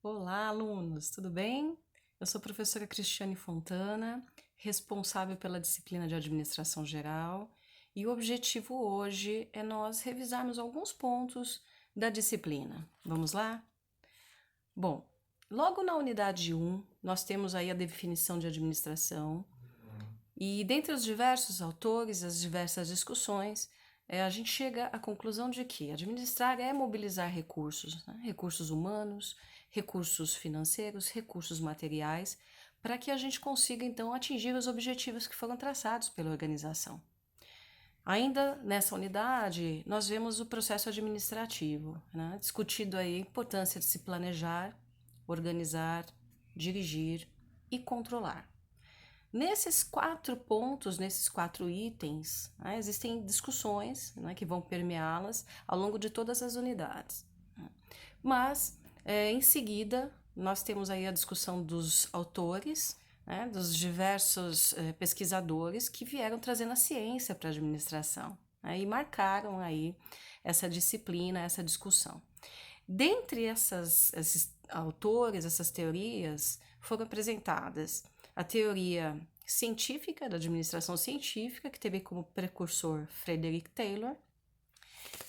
Olá, alunos, tudo bem? Eu sou a professora Cristiane Fontana, responsável pela disciplina de Administração Geral, e o objetivo hoje é nós revisarmos alguns pontos da disciplina. Vamos lá? Bom, logo na unidade 1, nós temos aí a definição de administração, e dentre os diversos autores, as diversas discussões, a gente chega à conclusão de que administrar é mobilizar recursos, né? Recursos humanos, recursos financeiros, recursos materiais, para que a gente consiga então atingir os objetivos que foram traçados pela organização. Ainda nessa unidade, nós vemos o processo administrativo, né? Discutido aí a importância de se planejar, organizar, dirigir e controlar. Nesses 4 pontos, nesses 4 itens, né, existem discussões, né, que vão permeá-las ao longo de todas as unidades. Mas, em seguida, nós temos aí a discussão dos autores, né, dos diversos pesquisadores que vieram trazendo a ciência para a administração, né, e marcaram aí essa disciplina, essa discussão. Dentre esses autores, essas teorias, foram apresentadas a teoria científica, da administração científica, que teve como precursor Frederick Taylor.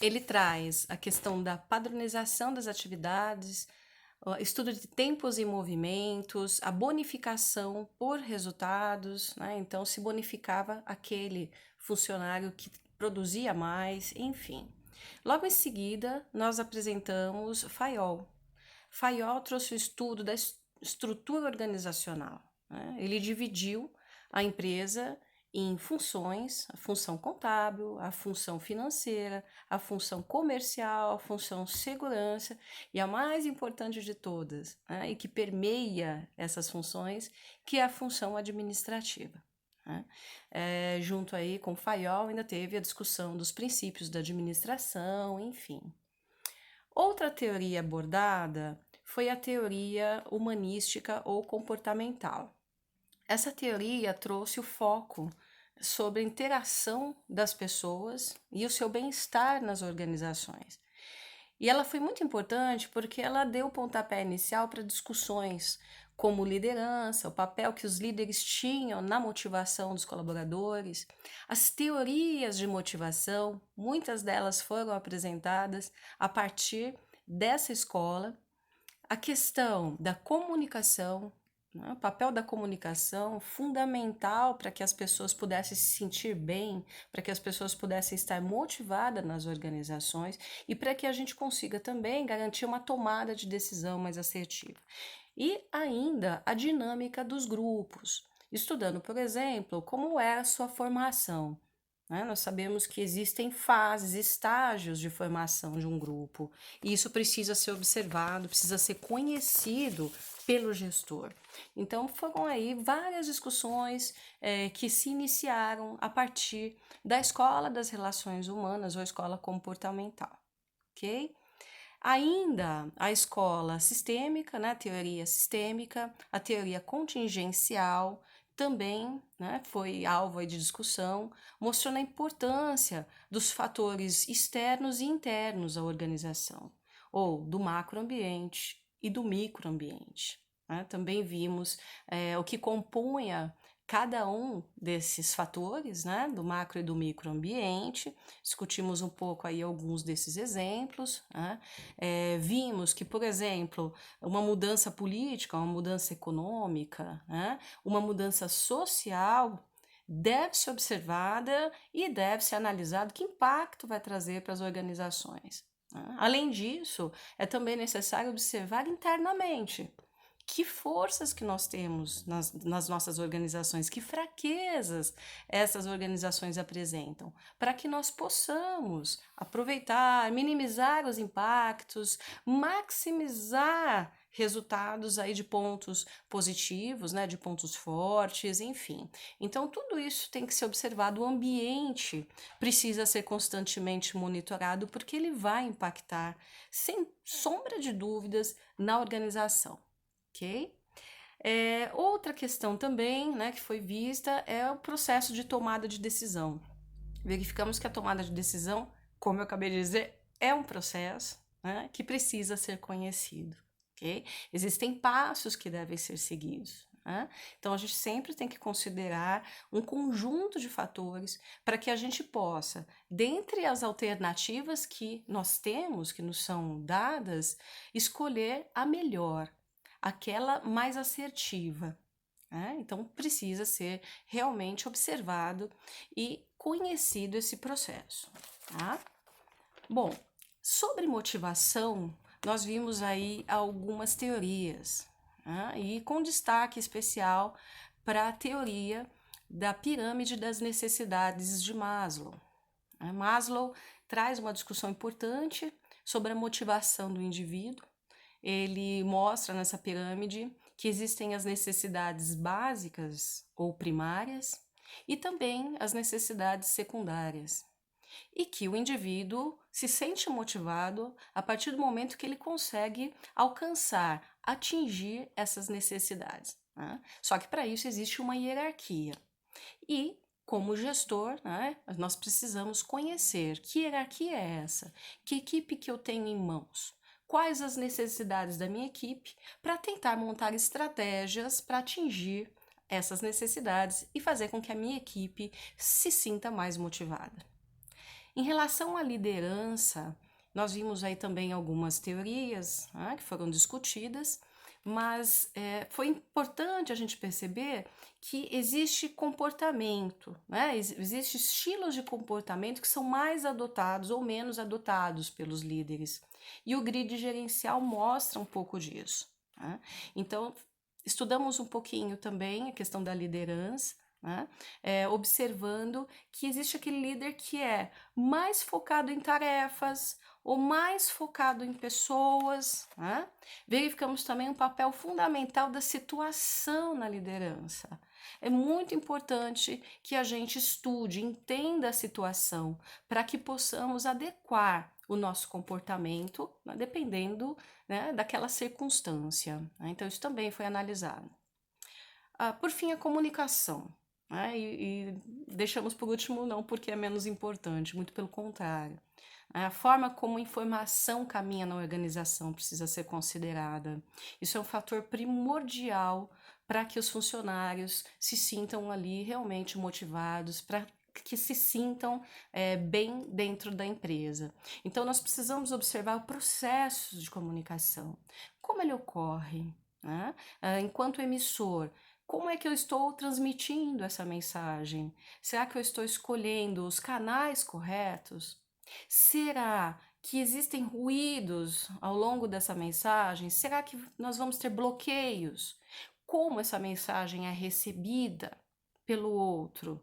Ele traz a questão da padronização das atividades, estudo de tempos e movimentos, a bonificação por resultados, né? Então se bonificava aquele funcionário que produzia mais, enfim. Logo em seguida, nós apresentamos Fayol. Fayol trouxe o estudo da estrutura organizacional, né? Ele dividiu a empresa em funções, a função contábil, a função financeira, a função comercial, a função segurança e a mais importante de todas, né, e que permeia essas funções, que é a função administrativa. Né? Junto aí com Fayol ainda teve a discussão dos princípios da administração, enfim. Outra teoria abordada foi a teoria humanística ou comportamental. Essa teoria trouxe o foco sobre a interação das pessoas e o seu bem-estar nas organizações. E ela foi muito importante porque ela deu o pontapé inicial para discussões como liderança, o papel que os líderes tinham na motivação dos colaboradores, as teorias de motivação, muitas delas foram apresentadas a partir dessa escola, a questão da comunicação, né, o papel da comunicação fundamental para que as pessoas pudessem se sentir bem, para que as pessoas pudessem estar motivadas nas organizações e para que a gente consiga também garantir uma tomada de decisão mais assertiva. E ainda a dinâmica dos grupos, estudando, por exemplo, como é a sua formação. Né? Nós sabemos que existem fases, estágios de formação de um grupo, e isso precisa ser observado, precisa ser conhecido pelo gestor. Então, foram aí várias discussões que se iniciaram a partir da escola das relações humanas ou escola comportamental, ok? Ainda a escola sistêmica, né, a teoria sistêmica, a teoria contingencial, também, né, foi alvo de discussão, mostrando a importância dos fatores externos e internos à organização, ou do macroambiente e do microambiente. Né? Também vimos o que compunha cada um desses fatores, né, do macro e do microambiente, discutimos um pouco aí alguns desses exemplos, né? Vimos que, por exemplo, uma mudança política, uma mudança econômica, né, uma mudança social deve ser observada e deve ser analisado que impacto vai trazer para as organizações. Né? Além disso, é também necessário observar internamente que forças que nós temos nas nossas organizações, que fraquezas essas organizações apresentam, para que nós possamos aproveitar, minimizar os impactos, maximizar resultados aí de pontos positivos, né, de pontos fortes, enfim. Então, tudo isso tem que ser observado, o ambiente precisa ser constantemente monitorado, porque ele vai impactar, sem sombra de dúvidas, na organização. Ok? Outra questão também, né, que foi vista é o processo de tomada de decisão. Verificamos que a tomada de decisão, como eu acabei de dizer, é um processo, né, que precisa ser conhecido. ok? Existem passos que devem ser seguidos, né? Então, a gente sempre tem que considerar um conjunto de fatores para que a gente possa, dentre as alternativas que nós temos, que nos são dadas, escolher a melhor, aquela mais assertiva, né? Então, precisa ser realmente observado e conhecido esse processo, tá? Bom, sobre motivação, nós vimos aí algumas teorias, né? E com destaque especial para a teoria da pirâmide das necessidades de Maslow, né? Maslow traz uma discussão importante sobre a motivação do indivíduo. Ele mostra nessa pirâmide que existem as necessidades básicas ou primárias e também as necessidades secundárias, e que o indivíduo se sente motivado a partir do momento que ele consegue alcançar, atingir essas necessidades, né? Só que para isso existe uma hierarquia. E, como gestor, né, nós precisamos conhecer que hierarquia é essa, que equipe que eu tenho em mãos, quais as necessidades da minha equipe, para tentar montar estratégias para atingir essas necessidades e fazer com que a minha equipe se sinta mais motivada. Em relação à liderança, nós vimos aí também algumas teorias, né, que foram discutidas, mas foi importante a gente perceber que existe comportamento, né? Existem estilos de comportamento que são mais adotados ou menos adotados pelos líderes. E o grid gerencial mostra um pouco disso, né? Então, estudamos um pouquinho também a questão da liderança, né? Observando que existe aquele líder que é mais focado em tarefas ou mais focado em pessoas, né? Verificamos também um papel fundamental da situação na liderança. É muito importante que a gente estude, entenda a situação, para que possamos adequar o nosso comportamento, né, dependendo, né, daquela circunstância, né? Então, isso também foi analisado. Por fim, a comunicação, né? E deixamos por último não porque é menos importante, muito pelo contrário. A forma como a informação caminha na organização precisa ser considerada. Isso é um fator primordial para que os funcionários se sintam ali realmente motivados, para que se sintam bem dentro da empresa. Então, nós precisamos observar o processo de comunicação, como ele ocorre, né? Enquanto emissor, como é que eu estou transmitindo essa mensagem? Será que eu estou escolhendo os canais corretos? Será que existem ruídos ao longo dessa mensagem? Será que nós vamos ter bloqueios? Como essa mensagem é recebida pelo outro?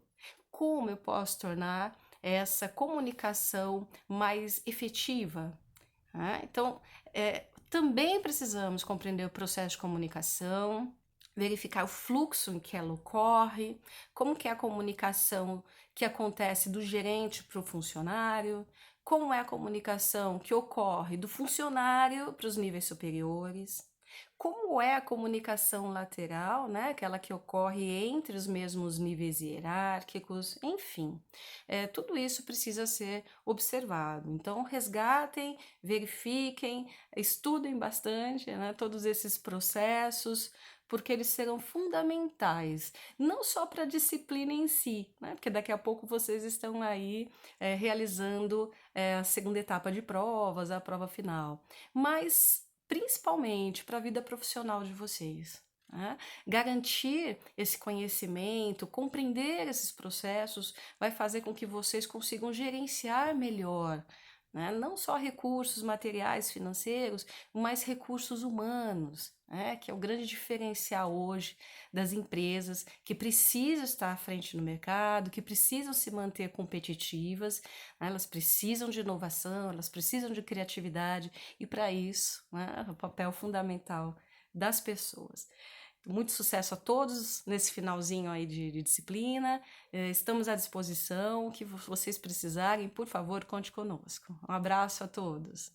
Como eu posso tornar essa comunicação mais efetiva? Então, também precisamos compreender o processo de comunicação, verificar o fluxo em que ela ocorre, como que é a comunicação que acontece do gerente para o funcionário, como é a comunicação que ocorre do funcionário para os níveis superiores, como é a comunicação lateral, né, aquela que ocorre entre os mesmos níveis hierárquicos, enfim, tudo isso precisa ser observado. Então, resgatem, verifiquem, estudem bastante, né, todos esses processos, porque eles serão fundamentais, não só para a disciplina em si, né, porque daqui a pouco vocês estão aí realizando a segunda etapa de provas, a prova final, mas principalmente para a vida profissional de vocês, né? Garantir esse conhecimento, compreender esses processos, vai fazer com que vocês consigam gerenciar melhor, né? Não só recursos materiais, financeiros, mas recursos humanos, né? Que é o grande diferencial hoje das empresas que precisam estar à frente no mercado, que precisam se manter competitivas, né? Elas precisam de inovação, elas precisam de criatividade, e para isso, né, o papel fundamental das pessoas. Muito sucesso a todos nesse finalzinho aí de disciplina. Estamos à disposição. O que vocês precisarem, por favor, conte conosco. Um abraço a todos.